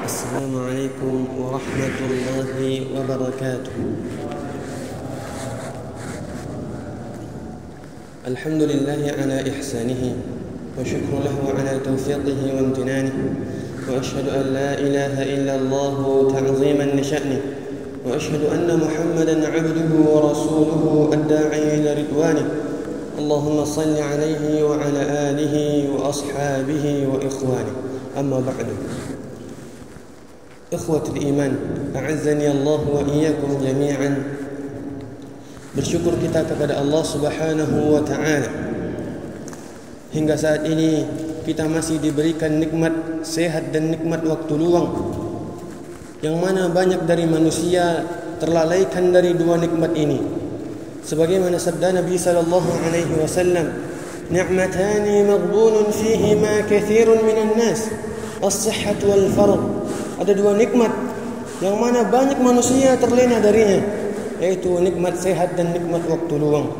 السلام عليكم ورحمة الله وبركاته. الحمد لله على إحسانه وشكر له على توفيقه وامتنانه، وأشهد أن لا إله إلا الله تعظيما لشأنه، وأشهد أن محمدا عبده ورسوله الداعي إلى رضوانه. اللهم صل عليه وعلى آله وأصحابه وإخوانه. أما بعد، إخوة الإيمان أعزني الله وإياكم جميعا. Bersyukur kita kepada Allah Subhanahu wa Ta'ala, hingga saat ini kita masih diberikan nikmat sehat dan nikmat waktu luang, yang mana banyak dari manusia terlalaikan dari dua nikmat ini. Sebagaimana sabda Nabi sallallahu alaihi wasallam, "Ni'matani maghbunun fihima katsirun minan nas, as-sihhat wal faragh." Ada dua nikmat yang mana banyak manusia terlena darinya, yaitu nikmat sehat dan nikmat waktu luang.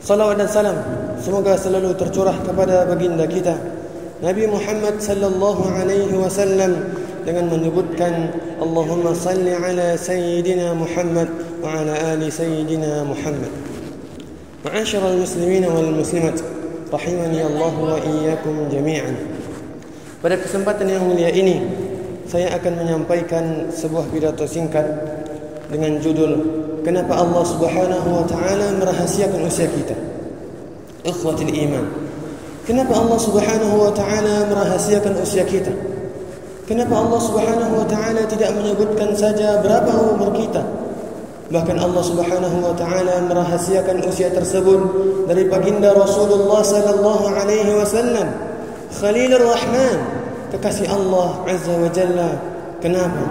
Salawat dan salam semoga selalu tercurah kepada baginda kita Nabi Muhammad sallallahu alaihi wasallam dengan menyebutkan Allahumma salli ala sayyidina Muhammad wa ala ali sayyidina Muhammad. Ma'asyiral muslimin wal muslimat, rahimani Allah wa iyyakum jami'an. Pada kesempatan yang mulia ini, saya akan menyampaikan sebuah pidato singkat dengan judul Kenapa Allah Subhanahu wa Ta'ala merahasiakan usia kita. Ikhwatul iman, kenapa Allah Subhanahu wa Ta'ala merahasiakan usia kita? Kenapa Allah Subhanahu wa Ta'ala tidak menyebutkan saja berapa umur kita? Bahkan Allah Subhanahu wa Ta'ala merahasiakan usia tersebut dari baginda Rasulullah sallallahu alaihi wasallam, Khalilur Rahman, kekasih Allah Azza wa Jalla. Kenapa?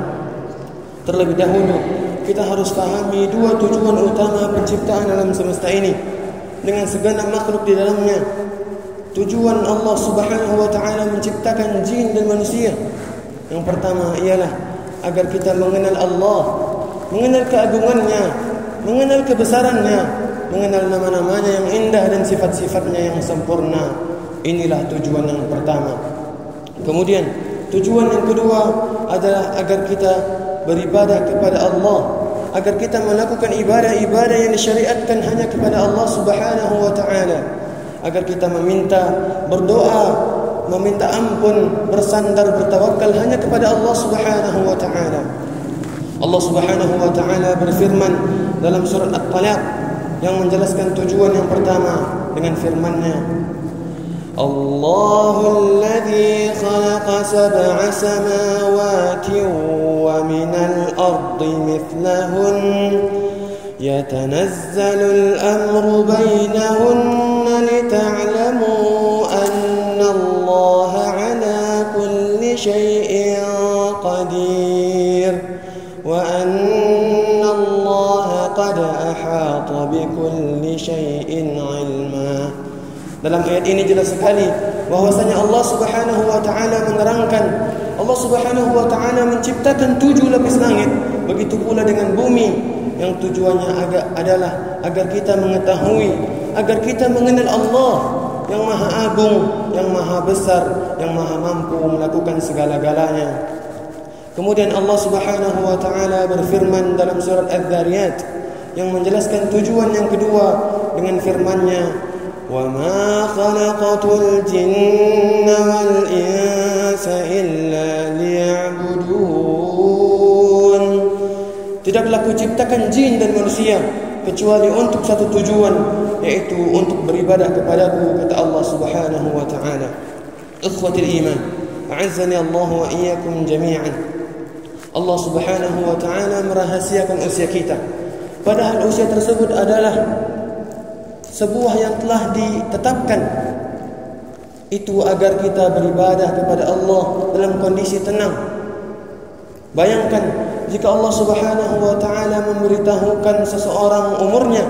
Terlebih dahulu kita harus pahami dua tujuan utama penciptaan alam semesta ini dengan segenap makhluk di dalamnya. Tujuan Allah Subhanahu wa Ta'ala menciptakan jin dan manusia, yang pertama ialah agar kita mengenal Allah, mengenal keagungannya, mengenal kebesarannya, mengenal nama-namanya yang indah dan sifat-sifatnya yang sempurna. Inilah tujuan yang pertama. Kemudian tujuan yang kedua adalah agar kita beribadah kepada Allah, agar kita melakukan ibadah-ibadah yang disyariatkan hanya kepada Allah Subhanahu wa Ta'ala, agar kita meminta, berdoa, meminta ampun, bersandar, bertawakal hanya kepada Allah Subhanahu wa Ta'ala. Allah Subhanahu wa Ta'ala berfirman dalam surat At-Talaq yang menjelaskan tujuan yang pertama dengan firman-Nya, Allahul ladzi khalaqa sab'a samawati wa minal ardi mithlahun yatanazzalu al-amru bainahunna lita'lamu anna Allah ala kulli shay'in qadir wa anna Allah qad ahata bi kulli shay'in 'ilma. Dalam ayat ini jelas sekali bahwasanya Allah Subhanahu wa Ta'ala menerangkan, Allah Subhanahu wa Ta'ala menciptakan 7 lapis langit, begitu pula dengan bumi, yang tujuannya adalah agar kita mengetahui, agar kita mengenal Allah yang maha agung, yang maha besar, yang maha mampu melakukan segala-galanya. Kemudian Allah Subhanahu wa Ta'ala berfirman dalam surat Adz-Dzariyat yang menjelaskan tujuan yang kedua dengan firman-Nya, وَمَا خَلَقْتُ الْجِنَّ وَالْإِنسَ إِلَّا لِيَعْبُدُونَ. Tidaklah kuciptakan jin dan manusia kecuali untuk satu tujuan, yaitu untuk beribadah kepadaku, kata Allah Subhanahu wa Ta'ala. Ikhwatul iman, a'azzani Allah wa iyyakum jami'an. Allah Subhanahu wa Ta'ala merahasiakan usia kita, padahal usia tersebut adalah sebuah yang telah ditetapkan, itu agar kita beribadah kepada Allah dalam kondisi tenang. Bayangkan jika Allah Subhanahu wa Ta'ala memberitahukan seseorang umurnya,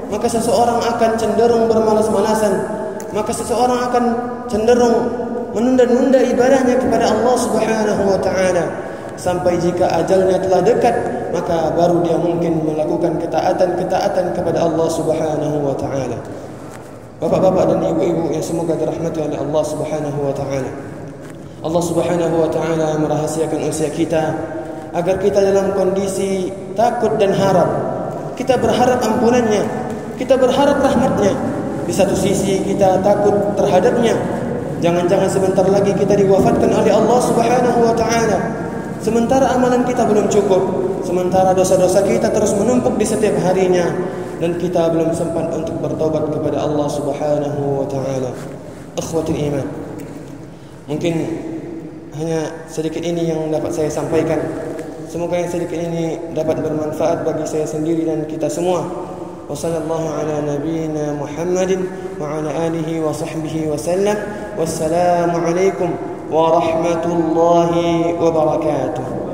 maka seseorang akan cenderung bermalas-malasan, maka seseorang akan cenderung menunda-nunda ibadahnya kepada Allah Subhanahu wa Ta'ala. Sampai jika ajalnya telah dekat, maka baru dia mungkin melakukan ketaatan-ketaatan kepada Allah Subhanahu wa Ta'ala. Bapak-bapak dan ibu-ibu yang semoga dirahmati oleh Allah Subhanahu wa Ta'ala, Allah Subhanahu wa ta'ala merahasiakan usia kita agar kita dalam kondisi takut dan harap. Kita berharap ampunannya, kita berharap rahmatnya. Di satu sisi kita takut terhadapnya. Jangan-jangan sebentar lagi kita diwafatkan oleh Allah Subhanahu wa ta'ala. Sementara amalan kita belum cukup, sementara dosa-dosa kita terus menumpuk di setiap harinya, dan kita belum sempat untuk bertobat kepada Allah Subhanahu wa ta'ala. Ikhwatul iman, mungkin hanya sedikit ini yang dapat saya sampaikan. Semoga yang sedikit ini dapat bermanfaat bagi saya sendiri dan kita semua. Wassallallahu ala nabiyyina Muhammadin wa ala alihi wa sahbihi wa sallam. Wassalamu alaikum warahmatullahi wabarakatuh.